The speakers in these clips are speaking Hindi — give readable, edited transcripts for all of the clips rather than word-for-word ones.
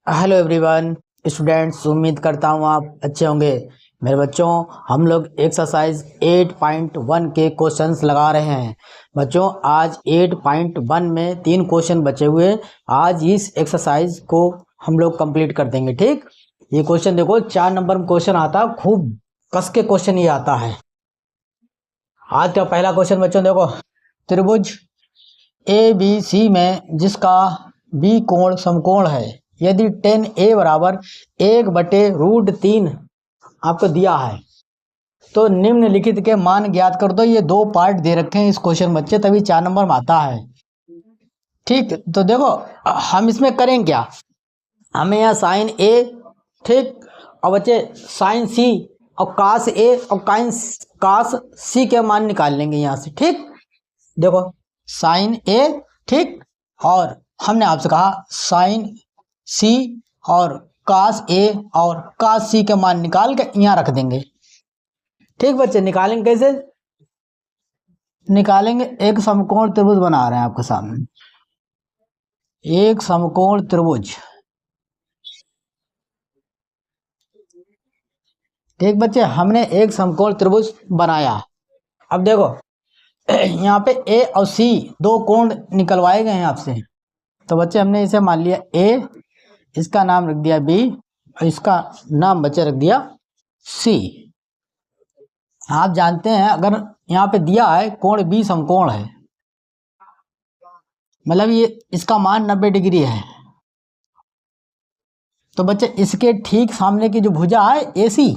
हेलो एवरीवन स्टूडेंट्स, उम्मीद करता हूँ आप अच्छे होंगे। मेरे बच्चों, हम लोग एक्सरसाइज 8.1 के क्वेश्चंस लगा रहे हैं। बच्चों, आज 8.1 में 3 क्वेश्चन बचे हुए। आज इस एक्सरसाइज को हम लोग कंप्लीट कर देंगे। ठीक, ये क्वेश्चन देखो, 4 नंबर में क्वेश्चन आता है, खूब कस के क्वेश्चन ये आता है। आज का पहला क्वेश्चन बच्चों देखो, त्रिभुज ABC में जिसका बी कोण समकोण है, यदि tan A बराबर 1/√3 आपको दिया है तो निम्नलिखित के मान ज्ञात कर दो। ये 2 पार्ट दे रखे हैं इस क्वेश्चन बच्चे, तभी 4 नंबर में आता है। ठीक, तो देखो हम इसमें करें क्या, हमें यहाँ साइन A, ठीक, और बच्चे साइन C और कास A और कास C के मान निकाल लेंगे यहाँ से। ठीक, देखो साइन A, ठीक, और हमने आपसे कहा साइन C और कास A और कास C के मान निकाल के यहाँ रख देंगे। ठीक बच्चे, निकालेंगे कैसे? निकालेंगे, एक समकोण त्रिभुज बना रहे हैं आपके सामने, एक समकोण त्रिभुज। ठीक बच्चे, हमने एक समकोण त्रिभुज बनाया। अब देखो यहाँ पे A और C 2 कोण निकलवाए गए हैं आपसे, तो बच्चे हमने इसे मान लिया A, इसका नाम रख दिया B और इसका नाम बच्चे रख दिया C। आप जानते हैं अगर यहाँ पे दिया है कोण B समकोण है, मतलब ये इसका मान 90 डिग्री है, तो बच्चे इसके ठीक सामने की जो भुजा है AC,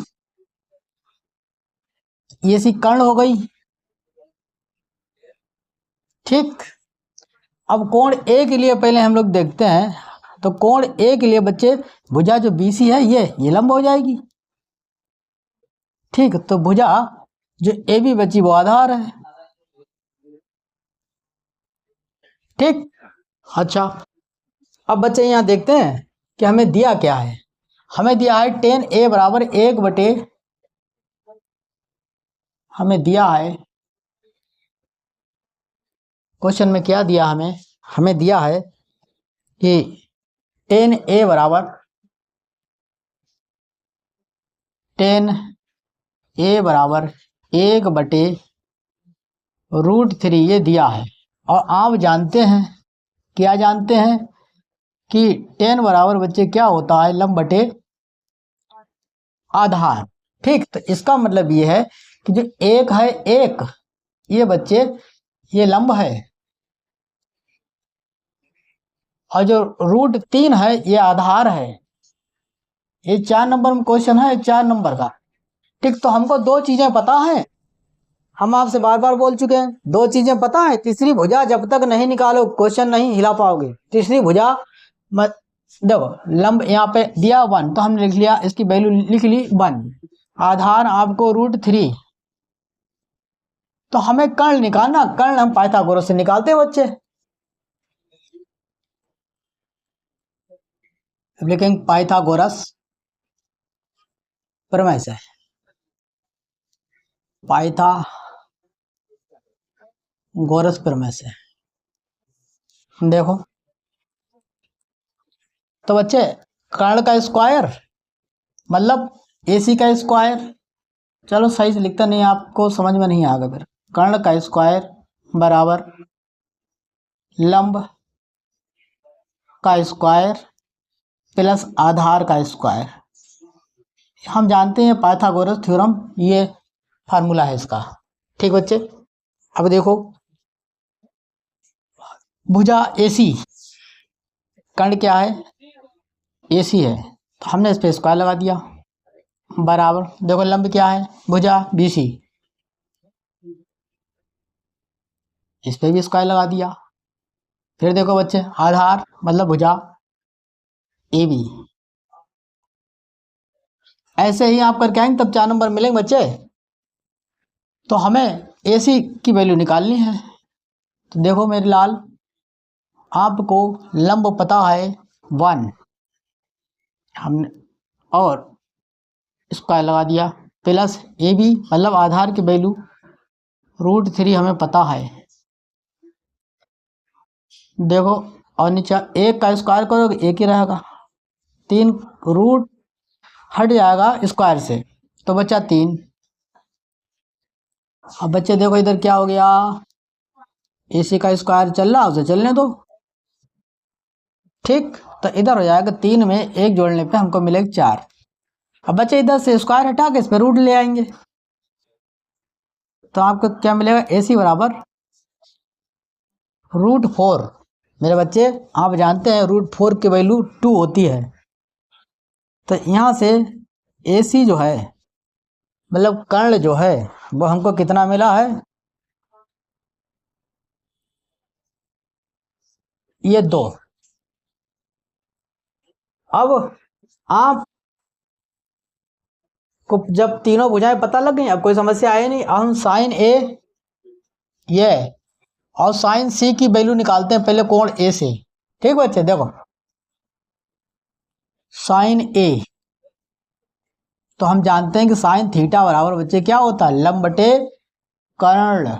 AC कर्ण हो गई। ठीक, अब कोण A के लिए पहले हम लोग देखते हैं, तो कोण A के लिए बच्चे भुजा जो BC है ये लंब हो जाएगी। ठीक, तो भुजा जो AB बची वो आधार है। ठीक, अच्छा, अब बच्चे यहाँ देखते हैं कि हमें दिया क्या है। हमें दिया है tan A बराबर 1/, हमें दिया है क्वेश्चन में क्या दिया हमें दिया है कि tan A बराबर 1/√3 ये दिया है। और आप जानते हैं, क्या जानते हैं कि tan बराबर बच्चे क्या होता है, लंब बटे आधार। ठीक, तो इसका मतलब ये है कि जो एक है एक, ये बच्चे ये लंब है, और जो √3 है ये आधार है। ये 4 नंबर में क्वेश्चन है, 4 नंबर का। ठीक, तो हमको 2 चीजें पता है, हम आपसे बार बार बोल चुके हैं, 2 चीजें पता है। तीसरी भुजा जब तक नहीं निकालो क्वेश्चन नहीं हिला पाओगे। तीसरी भुजा देखो, लंब यहाँ पे दिया 1, तो हमने लिख लिया, इसकी वैल्यू लिख ली 1, आधार आपको √3, तो हमें कर्ण निकालना। कर्ण हम पाइथागोरस से निकालते हैं बच्चे। लिखेंगे पाइथागोरस प्रमेय से, पाइथागोरस प्रमेय से। देखो तो बच्चे कर्ण का स्क्वायर मतलब AC का स्क्वायर, चलो सही से लिखता नहीं, आपको समझ में नहीं आएगा फिर। कर्ण का स्क्वायर बराबर लंब का स्क्वायर प्लस आधार का स्क्वायर। हम जानते हैं पाइथागोरस थ्योरम, ये फार्मूला है इसका। ठीक बच्चे, अब देखो भुजा AC, कर्ण क्या है, AC है, तो हमने इस पे स्क्वायर लगा दिया, बराबर देखो लंब क्या है, भुजा BC, इस पे भी स्क्वायर लगा दिया। फिर देखो बच्चे आधार मतलब भुजा AB, ऐसे ही आप करके आएंगे तब 4 नंबर मिलेंगे बच्चे। तो हमें AC की वैल्यू निकालनी है, तो देखो मेरे लाल, आपको लंब पता है 1, हमने और स्क्वायर लगा दिया, प्लस AB मतलब आधार की वैल्यू √3 हमें पता है। देखो और नीचे 1 का स्क्वायर करोगे 1 ही रहेगा, 3 रूट हट जाएगा स्क्वायर से तो बचा 3। अब बच्चे देखो इधर क्या हो गया, AC का स्क्वायर चल रहा है उसे चलने दो। ठीक, तो इधर हो जाएगा 3 में 1 जोड़ने पे हमको मिलेगा 4। अब बच्चे इधर से स्क्वायर हटा के इस पे रूट ले आएंगे तो आपको क्या मिलेगा, AC बराबर √4। मेरे बच्चे आप जानते हैं √4 की वैल्यू 2 होती है। तो यहाँ से AC जो है मतलब कर्ण जो है वो हमको कितना मिला है, ये 2। अब आप को जब तीनों भुजाएं पता लग गई, अब कोई समस्या है नहीं। अब हम साइन A ये और साइन C की वैल्यू निकालते हैं पहले कोण A से। ठीक बच्चे देखो, साइन A तो हम जानते हैं कि साइन थीटा बराबर बच्चे क्या होता है, लंब बटे कर्ण,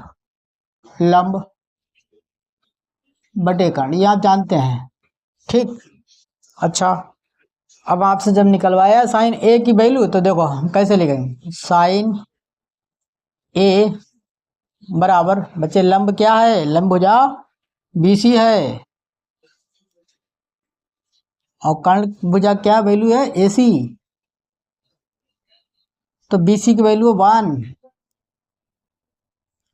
लंब बटे कर्ण, ये आप जानते हैं। ठीक, अच्छा अब आपसे जब निकलवाया साइन A की वैल्यू तो देखो हम कैसे लिखेंगे, साइन A बराबर बच्चे लंब क्या है, लंब भुजा BC है और कर्ण भुजा क्या वैल्यू है, AC। तो BC की वैल्यू 1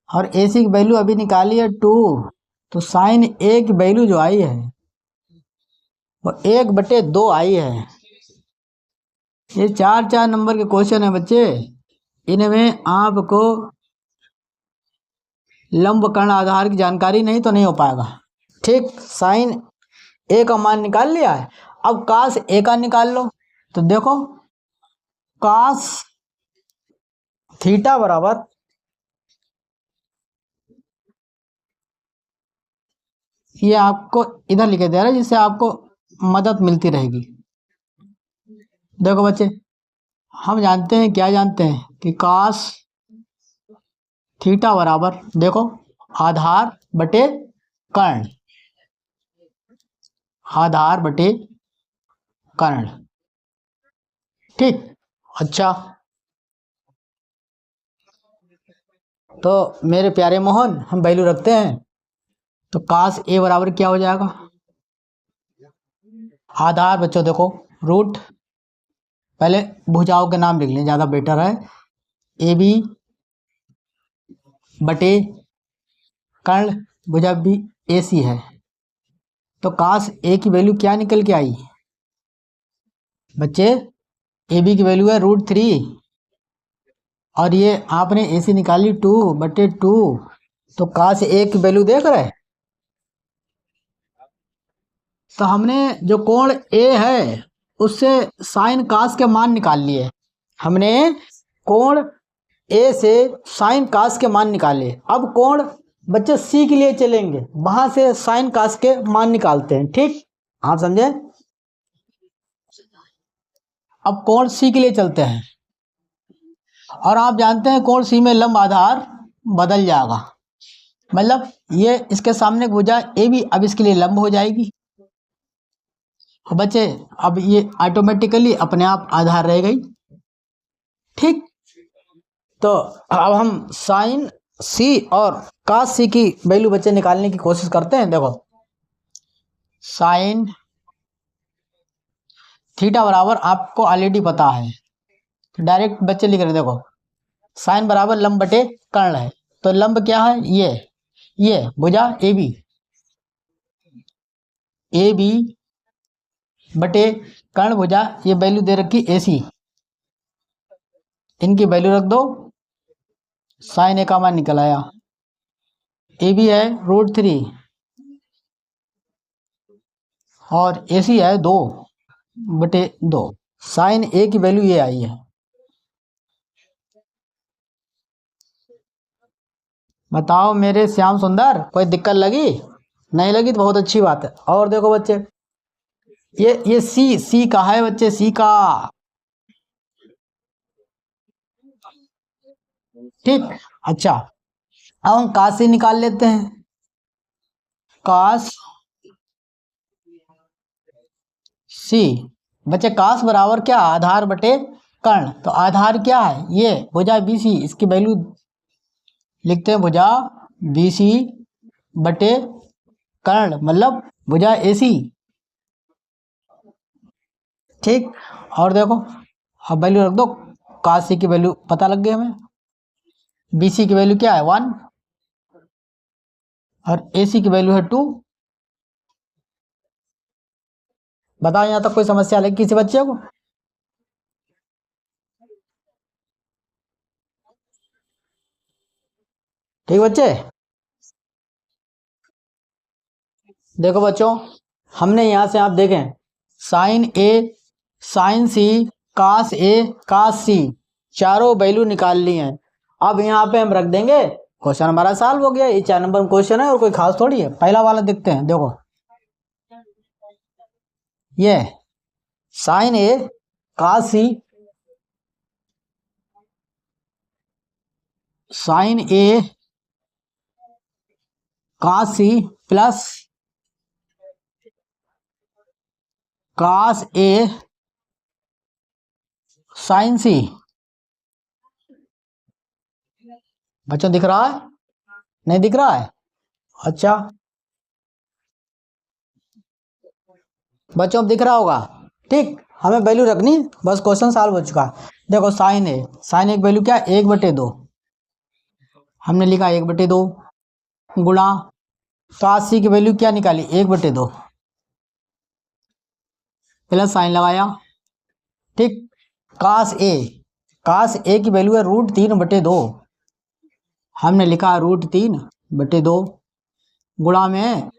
और AC की वैल्यू अभी निकाली है 2। तो साइन A की वैल्यू जो आई है वो 1/2 आई है। ये 4 नंबर के क्वेश्चन है बच्चे, इनमें आपको लंब कर्ण आधार की जानकारी नहीं तो नहीं हो पाएगा। ठीक, साइन A का मान निकाल लिया है, अब कास A का निकाल लो। तो देखो कास थीटा बराबर ये आपको इधर लिखे दे रहा है जिससे आपको मदद मिलती रहेगी। देखो बच्चे हम जानते हैं, क्या जानते हैं कि कास थीटा बराबर देखो आधार बटे कर्ण, आधार बटे कर्ण। ठीक, अच्छा तो मेरे प्यारे मोहन हम वैल्यू रखते हैं। तो कास A बराबर क्या हो जाएगा, आधार बच्चों देखो रूट, पहले भुजाओं के नाम लिख लें ज़्यादा बेटर है, AB बटे कर्ण भुजा भी AC है। तो कास A की वैल्यू क्या निकल के आई बच्चे, AB की वैल्यू है √3 और ये आपने AC निकाली 2/2। तो कास A की वैल्यू देख रहे हैं, तो हमने जो कोण A है उससे साइन कास के मान निकाल लिए। हमने कोण A से साइन कास के मान निकाले। अब कोण बच्चे C के लिए चलेंगे, वहां से साइन कास के मान निकालते हैं। ठीक, आप समझे। अब कोण C के लिए चलते हैं और आप जानते हैं कोण C में लंब आधार बदल जाएगा, मतलब ये इसके सामने भुजा AB अब इसके लिए लंब हो जाएगी। बच्चे अब ये ऑटोमेटिकली अपने आप आधार रह गई। ठीक, तो अब हम साइन C और कास C की वैल्यू बच्चे निकालने की कोशिश करते हैं। देखो साइन थीटा बराबर आपको ऑलरेडी पता है, तो डायरेक्ट बच्चे लिख रहे हैं। देखो साइन बराबर लंब बटे कर्ण है, तो लंब क्या है, ये भुजा AB बटे कर्ण भुजा ये वैल्यू दे रखी AC, इनकी वैल्यू रख दो। साइन A का मान निकल आया, AB है √3 और AC है 2/2। साइन A की वैल्यू ये आई है। बताओ मेरे श्याम सुंदर, कोई दिक्कत लगी, नहीं लगी तो बहुत अच्छी बात है। और देखो बच्चे ये C का है बच्चे, C का। ठीक, अच्छा अब हम कास से निकाल लेते हैं। कास C बच्चे काश बराबर क्या, आधार बटे कर्ण। तो आधार क्या है, ये भुजा BC, इसकी वैल्यू लिखते हैं भुजा BC बटे कर्ण, मतलब भुजा AC। ठीक, और देखो अब वैल्यू रख दो, काश C की वैल्यू पता लग गई हमें, BC की वैल्यू क्या है 1 और AC की वैल्यू है 2। बताओ यहाँ तक कोई समस्या लगी किसी बच्चे को? ठीक बच्चे, देखो बच्चों, हमने यहाँ से आप देखें sine A, sine C, cos A, cos C, चारों वैल्यू निकाल ली हैं। अब यहाँ पे हम रख देंगे, क्वेश्चन हमारा सॉल्व हो गया। ये 4 नंबर क्वेश्चन है और कोई खास थोड़ी है। पहला वाला देखते हैं, देखो ये sine A cos C, sine A cos C plus cos A sine C। बच्चों दिख रहा है, नहीं दिख रहा है? अच्छा बच्चों अब दिख रहा होगा। ठीक, हमें वैल्यू रखनी, बस क्वेश्चन सॉल्व हो चुका। देखो साइन ए, साइन एक वैल्यू क्या, 1/2 हमने लिखा 1/2 गुणा कास C की वैल्यू क्या निकाली 1/2 प्लस साइन लगाया। ठीक, कास ए, कास ए की वैल्यू है √3/2, हमने लिखा √3/2 गुणा में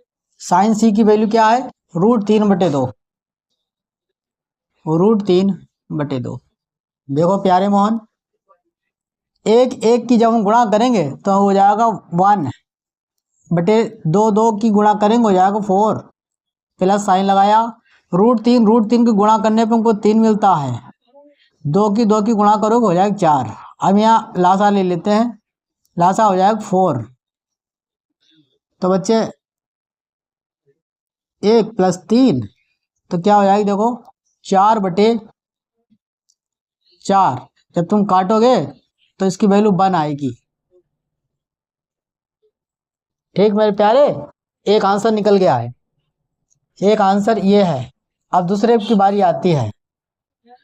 साइन C की वैल्यू क्या है √3/2, √3/2। देखो प्यारे मोहन, एक एक की जब हम गुणा करेंगे तो हो जाएगा 1/2, की गुणा करेंगे हो जाएगा 4 प्लस साइन लगाया। √3 की गुणा करने पे हमको 3 मिलता है, 2 की गुणा करोगे हो जाएगा 4। अब यहाँ लासा ले लेते हैं, लासा हो जाएगा 4। तो बच्चे 1 + 3 तो क्या हो जाएगी, देखो 4/4। जब तुम काटोगे तो इसकी वैल्यू 1 आएगी। ठीक मेरे प्यारे, एक आंसर निकल गया है, एक आंसर ये है। अब दूसरे की बारी आती है,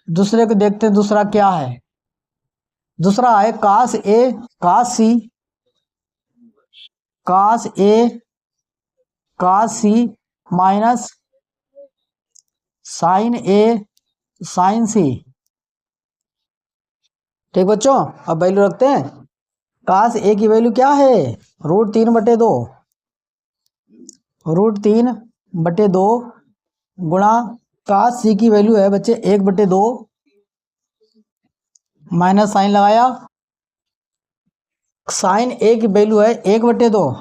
दूसरे को देखते हैं दूसरा क्या है। दूसरा है cos A cos C, cos A cos C minus sine A sine C। ठीक बच्चों, अब वैल्यू रखते हैं। कास A की वैल्यू क्या है √3/2, √3/2 गुणा कास C की वैल्यू है बच्चे 1/2 माइनस साइन लगाया। साइन A की वैल्यू है 1/2,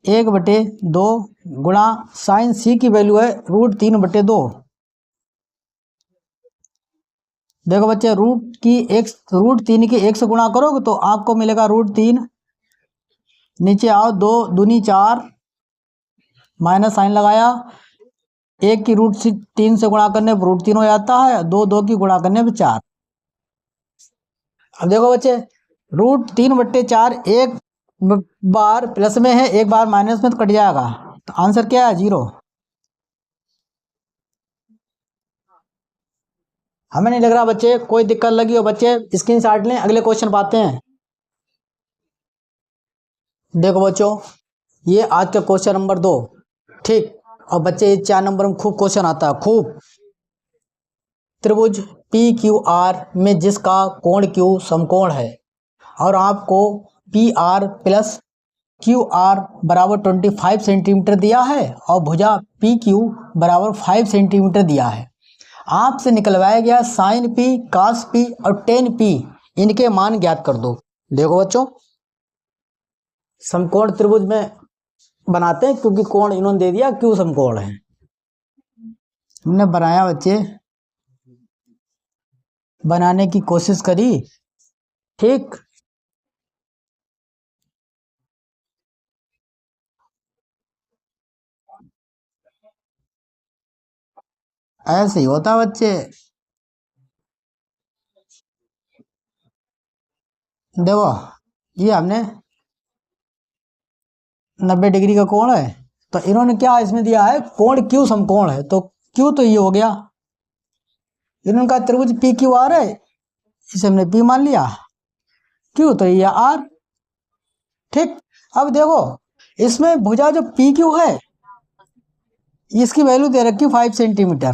1/2 गुणा साइन C की वैल्यू है √3/2। देखो बच्चे √3 की 1 से गुणा करोगे तो आपको मिलेगा √3, नीचे आओ 2 दूनी 4 माइनस साइन लगाया। 1 की √3 से गुणा करने पर √3 हो जाता है, 2 की गुणा करने पर 4। अब देखो बच्चे √3/4 एक बार प्लस में है, एक बार माइनस में, तो कट जाएगा। तो आंसर क्या है 0। हमें नहीं लग रहा बच्चे कोई दिक्कत लगी हो, बच्चे स्क्रीनशॉट लें, अगले क्वेश्चन पाते हैं। देखो बच्चों, ये आज का क्वेश्चन नंबर 2। ठीक, और बच्चे ये 4 नंबर में खूब क्वेश्चन आता है, खूब। त्रिभुज PQR में जिसका कोण Q समकोण है और आपको PR प्लस QR बराबर 25 सेंटीमीटर दिया है और भुजा PQ बराबर 5 सेंटीमीटर दिया है। आपसे निकलवाया गया साइन P, cos P और टेन P, इनके मान ज्ञात कर दो। देखो बच्चों, समकोण त्रिभुज में बनाते हैं क्योंकि कोण इन्होंने दे दिया Q समकोण है। हमने बनाया बच्चे, बनाने की कोशिश करी। ठीक, ऐसे ही होता है बच्चे। देखो ये हमने 90 डिग्री का कोण है, तो इन्होंने क्या इसमें दिया है, कोण क्यू समकोण है, तो क्यू तो ये हो गया। इन्होंने कहा त्रिभुज पी क्यू आर है, इसे हमने पी मान लिया, क्यू तो ये आर। ठीक, अब देखो इसमें भुजा जो पी क्यू है इसकी वैल्यू दे रखी 5 सेंटीमीटर।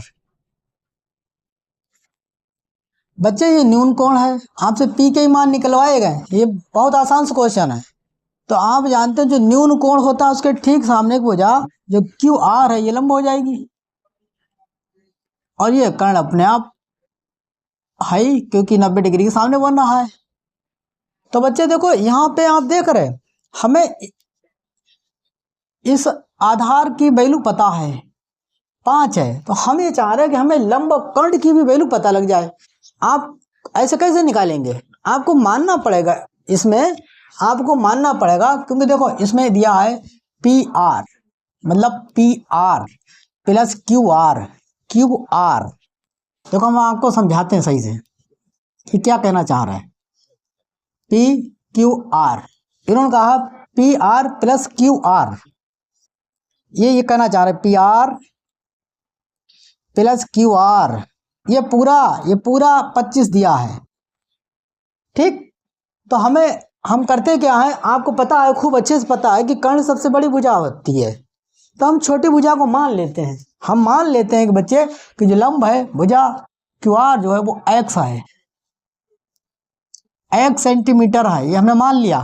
बच्चे ये न्यून कोण है, आपसे पी के ही मान निकलवाए गए, ये बहुत आसान सा क्वेश्चन है। तो आप जानते हैं जो न्यून कोण होता है उसके ठीक सामने की भुजा जो क्यू आर है ये लंब हो जाएगी, और ये कर्ण अपने आप है ही, क्योंकि 90 डिग्री के सामने बन रहा है। तो बच्चे देखो यहाँ पे आप देख रहे हमें इस आधार की वैल्यू पता है 5 है, तो हम ये चाह रहे हैं कि हमें लंब कर्ण की भी वैल्यू पता लग जाए। आप ऐसे कैसे निकालेंगे, आपको मानना पड़ेगा, इसमें आपको मानना पड़ेगा, क्योंकि देखो इसमें दिया है पी आर, मतलब P R plus Q R, Q R. देखो हम आपको समझाते हैं सही से कि क्या कहना चाह रहा है। पी क्यू आर, इन्होंने कहा P R plus Q R, ये कहना चाह रहे P R plus Q R, ये पूरा 25 दिया है। ठीक, तो हम करते क्या है, आपको पता है, खूब अच्छे से पता है कि कर्ण सबसे बड़ी भुजा होती है, तो हम छोटी भुजा को मान लेते हैं। हम मान लेते हैं कि बच्चे कि जो लंब है भुजा क्यू आर जो है वो एक्स है, एक्स सेंटीमीटर है, ये हमने मान लिया।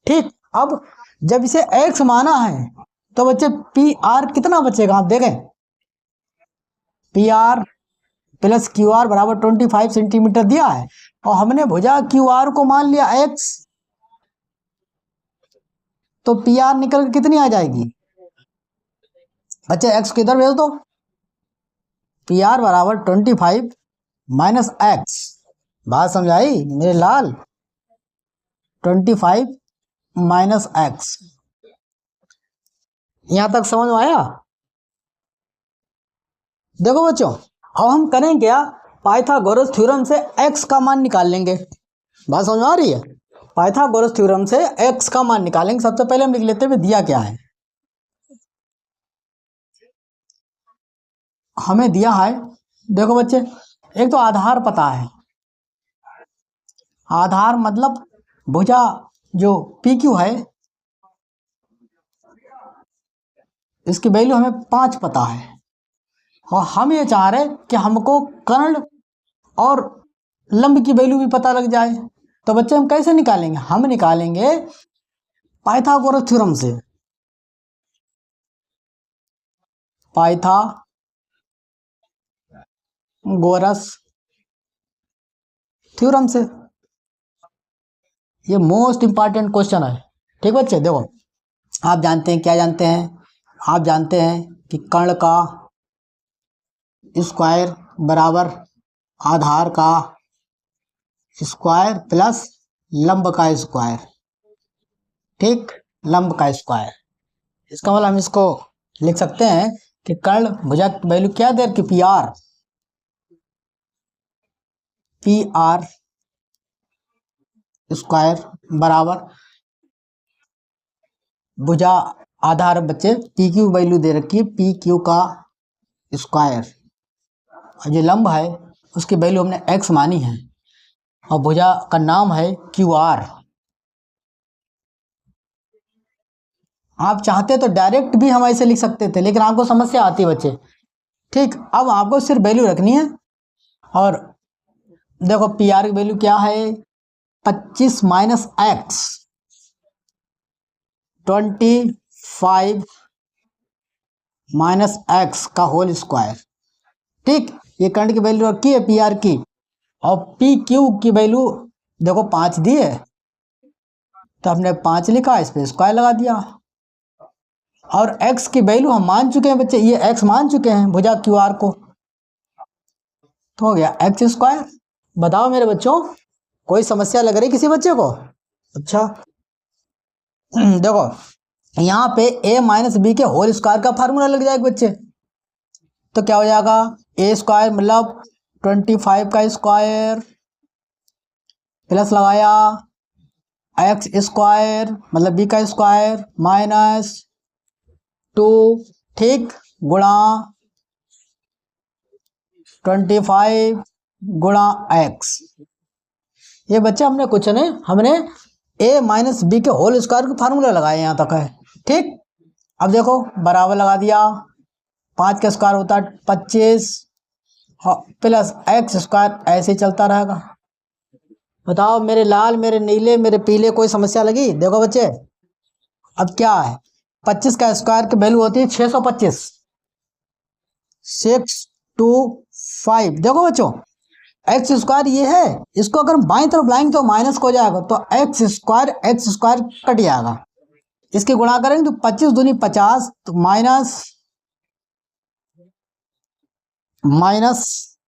ठीक, अब जब इसे एक्स माना है तो बच्चे पी आर कितना बचेगा, आप देखें, P R plus Q R बराबर 25 सेंटीमीटर दिया है, और हमने भुजा क्यू आर को मान लिया एक्स, तो पी आर निकल के कितनी आ जाएगी बच्चे, एक्स को इधर भेज दो, पी आर बराबर 25 माइनस एक्स। बात समझाई मेरे लाल, 25 माइनस एक्स, यहां तक समझ में आया। देखो बच्चों अब हम करें क्या, पाइथागोरस थ्योरम से x का मान निकाल लेंगे। बात समझ में आ रही है, पाइथागोरस थ्योरम से x का मान निकालेंगे। सबसे पहले हम लिख लेते हैं दिया क्या है, हमें दिया है, देखो बच्चे एक तो आधार पता है, आधार मतलब भुजा जो पी क्यू है इसकी वैल्यू हमें 5 पता है, और हम ये चाह रहे कि हमको कर्ण और लंब की वैल्यू भी पता लग जाए। तो बच्चे हम कैसे निकालेंगे, हम निकालेंगे पाइथागोरस थ्योरम से, पाइथागोरस थ्योरम से। ये मोस्ट इंपॉर्टेंट क्वेश्चन है। ठीक बच्चे, देखो आप जानते हैं, क्या जानते हैं, आप जानते हैं कि कर्ण का स्क्वायर बराबर आधार का स्क्वायर प्लस लंब का स्क्वायर। ठीक, लंब का स्क्वायर, इसका मतलब हम इसको लिख सकते हैं कि कर्ण भुजा की वैल्यू क्या दे कि पी आर स्क्वायर बराबर भुजा आधार बच्चे पी क्यू वैल्यू दे रखी है, पी क्यू का स्क्वायर, और जो लंब है उसकी वैल्यू हमने एक्स मानी है, और भुजा का नाम है क्यू आर। आप चाहते तो डायरेक्ट भी हम ऐसे लिख सकते थे, लेकिन आपको समस्या आती है बच्चे। ठीक, अब आपको सिर्फ वैल्यू रखनी है, और देखो पी आर की वैल्यू क्या है, 25 माइनस एक्स, 25 माइनस एक्स का होल स्क्वायर। ठीक, ये कर्ण की वैल्यू रखी है पी आर की, और पी क्यू की वैल्यू देखो 5 दी है, तो हमने 5 लिखा, इस पे स्क्वायर लगा दिया, और x की वैल्यू हम मान चुके हैं बच्चे, ये x मान चुके हैं भुजा क्यू आर को, तो हो गया एक्स स्क्वायर। बताओ मेरे बच्चों, कोई समस्या लग रही किसी बच्चे को? अच्छा देखो यहाँ पे a माइनस बी के होल स्क्वायर का फार्मूला लग जाएगा बच्चे। तो क्या हो जाएगा, ए स्क्वायर मतलब 25 का स्क्वायर प्लस लगाया एक्स स्क्वायर मतलब बी का स्क्वायर माइनस 2, ठीक, गुणा 25 गुणा एक्स। ये बच्चे हमने कुछ नहीं, हमने ए माइनस बी के होल स्क्वायर का फार्मूला लगाए यहाँ तक है, ठीक। अब देखो बराबर लगा दिया, 5 का स्क्वायर होता है 25 प्लस एक्स स्क्वायर, ऐसे ही चलता रहेगा। बताओ मेरे लाल, मेरे नीले, मेरे पीले, कोई समस्या लगी? देखो बच्चे अब क्या है, 25 का स्क्वायर की वैल्यू होती है 625, 625। देखो बच्चों एक्स स्क्वायर ये है, इसको अगर हम बाईं तरफ लाएंगे तो माइनस हो जाएगा, तो एक्स स्क्वायर कट जाएगा। इसके गुणा करेंगे तो 25 दूनी 50, तो माइनस माइनस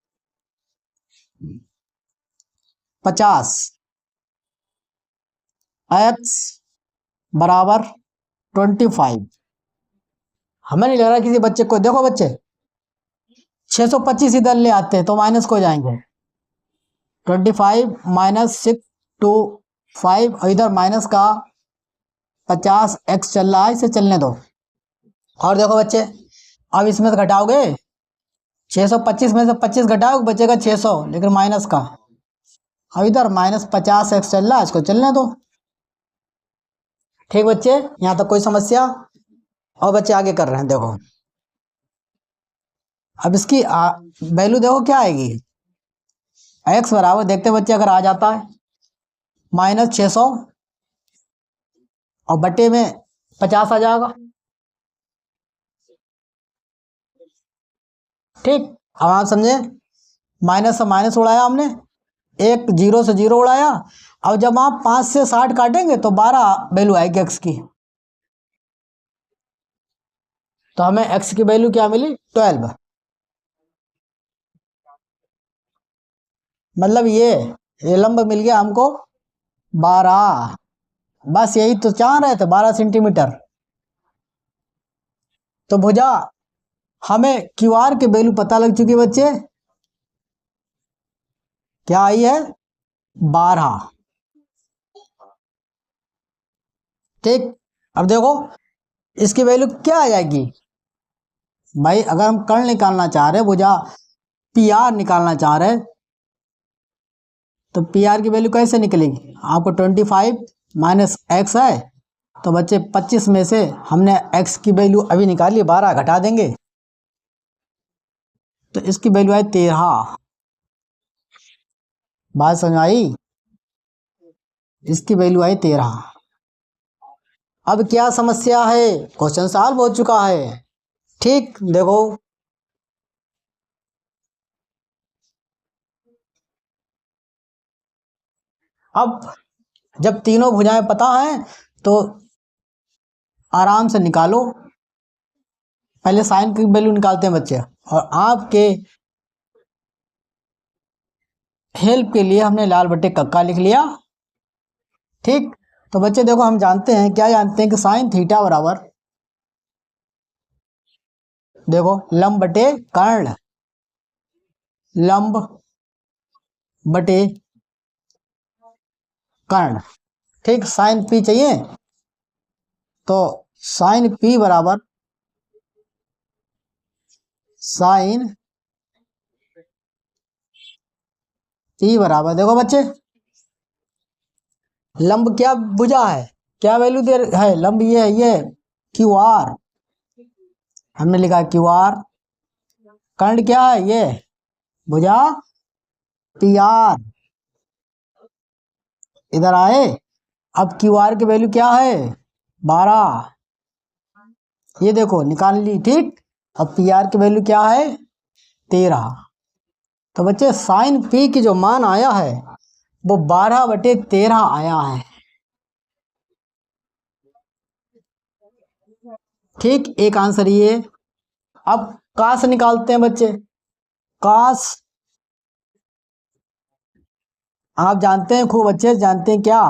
50 एक्स बराबर 25। हमें नहीं लग रहा किसी बच्चे को, देखो बच्चे 625 इधर ले आते हैं तो माइनस को जाएंगे, 25 माइनस 625 और इधर माइनस का 50 एक्स चल रहा है, इसे चलने दो। और देखो बच्चे अब इसमें से घटाओगे, 625 में से 25 घटाओ बचेगा 600, लेकिन माइनस का, अब इधर माइनस 50 एक्स चल रहा है, इसको चलने दो। ठीक बच्चे, यहाँ तक कोई समस्या? और बच्चे आगे कर रहे हैं, देखो अब इसकी वैल्यू देखो क्या आएगी, एक्स बराबर, देखते बच्चे अगर आ जाता है माइनस 600 और बटे में 50 आ जाएगा, ठीक। अब आप समझे, माइनस से माइनस उड़ाया हमने, एक जीरो से जीरो उड़ाया। अब जब आप 5 से 60 काटेंगे तो 12 वैल्यू आएगी एक्स की, तो हमें एक्स की वैल्यू क्या मिली, 12। मतलब ये लंब मिल गया हमको 12, बस यही तो चाह रहे थे, 12 सेंटीमीटर। तो भुजा हमें क्यू आर की वैल्यू पता लग चुकी है बच्चे, क्या आई है, 12, ठीक। अब देखो इसकी वैल्यू क्या आ जाएगी भाई, अगर हम कर्ण निकालना चाह रहे, भुजा पी आर निकालना चाह रहे, तो पी आर की वैल्यू कैसे निकलेगी, आपको 25 माइनस एक्स है, तो बच्चे 25 में से हमने एक्स की वैल्यू अभी निकाली 12, घटा देंगे तो इसकी वैल्यू आई 13। बात समझ आई, इसकी वैल्यू आई 13। अब क्या समस्या है, क्वेश्चन सॉल्व हो चुका है, ठीक। देखो अब जब तीनों भुजाएं पता हैं तो आराम से निकालो, पहले साइन की वैल्यू निकालते हैं बच्चे, और आपके हेल्प के लिए हमने लाल बट्टे कक्का लिख लिया, ठीक। तो बच्चे देखो हम जानते हैं, क्या जानते हैं कि साइन थीटा बराबर, देखो लंब बटे कर्ण, लंब बटे कर्ण, ठीक। साइन पी चाहिए, तो साइन पी बराबर साइन पी बराबर, देखो बच्चे लंब क्या भुजा है, क्या वैल्यू दे है, लंब ये है, ये क्यू आर, हमने लिखा क्यू आर, कर्ण क्या है, ये भुजा पी आर, इधर आए। अब क्यू आर की वैल्यू क्या है, 12, ये देखो निकाल ली, ठीक। अब पी आर की वैल्यू क्या है, 13। तो बच्चे साइन पी की जो मान आया है वो 12/13 आया है, ठीक। एक आंसर ये। अब कास निकालते हैं बच्चे, कास आप जानते हैं, खूब अच्छे से जानते हैं क्या,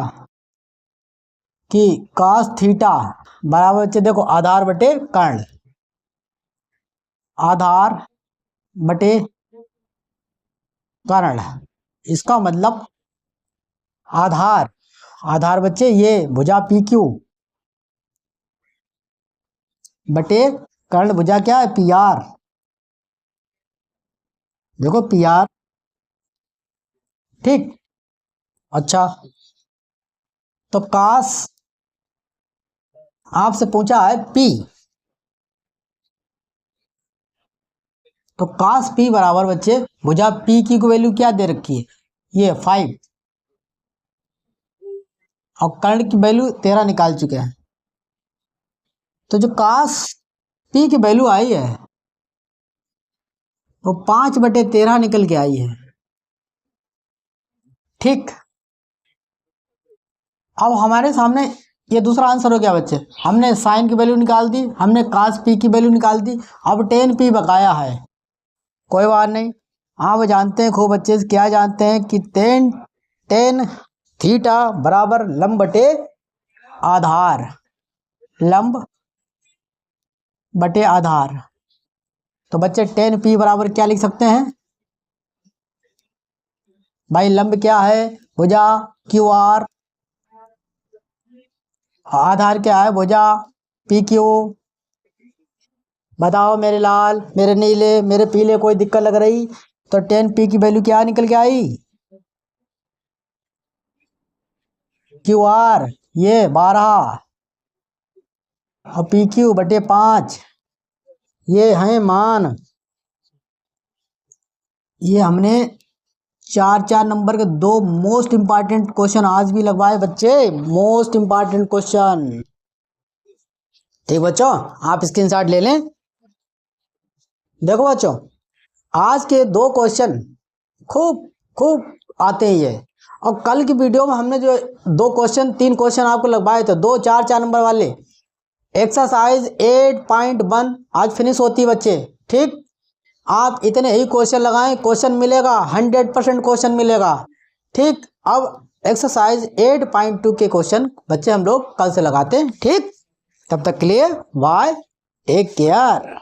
कि कास थीटा बराबर बच्चे देखो आधार बटे कर्ण, आधार बटे कर्ण। इसका मतलब आधार, आधार बच्चे ये भुजा पी क्यू बटे कर्ण भुजा क्या है पी आर। देखो पी आर, ठीक। अच्छा, तो काश आपसे पूछा है पी, तो काश पी बराबर बच्चे भुजा पी की वैल्यू क्या दे रखी है, ये 5, और कर्ण की वैल्यू 13 निकाल चुके हैं। तो जो काश पी की वैल्यू आई है वो 5/13 निकल के आई है, ठीक। अब हमारे सामने ये दूसरा आंसर हो गया बच्चे, हमने साइन की वैल्यू निकाल दी, हमने कास पी की वैल्यू निकाल दी, अब टेन पी बकाया है। कोई बात नहीं, आप जानते हैं खूब अच्छे से, क्या जानते हैं कि टेन थीटा बराबर लंब बटे आधार, लंब बटे आधार। तो बच्चे टेन पी बराबर क्या लिख सकते हैं भाई, लंब क्या है भुजा क्यू आर, आधार क्या है भुजा पी क्यू। बताओ मेरे लाल, मेरे नीले, मेरे पीले, कोई दिक्कत लग रही? तो टेन पी की वैल्यू क्या निकल के आई, क्यू आर ये 12 और पी क्यू बटे 5, ये हैं मान। ये हमने 4 नंबर के 2 मोस्ट इंपॉर्टेंट क्वेश्चन आज भी लगवाए बच्चे, मोस्ट इंपॉर्टेंट क्वेश्चन। ठीक बच्चों, आप स्क्रीनशॉट ले लें। देखो बच्चों, आज के 2 क्वेश्चन खूब खूब आते हैं ये, और कल की वीडियो में हमने जो 2 क्वेश्चन 3 क्वेश्चन आपको लगवाए थे, 2 4 नंबर वाले, एक्सरसाइज 8.1 आज फिनिश होती है बच्चे, ठीक। आप इतने ही क्वेश्चन लगाएं, क्वेश्चन मिलेगा 100% क्वेश्चन मिलेगा, ठीक। अब एक्सरसाइज 8.2 के क्वेश्चन बच्चे हम लोग कल से लगाते हैं, ठीक। तब तक के लिए बाय, टेक केयर।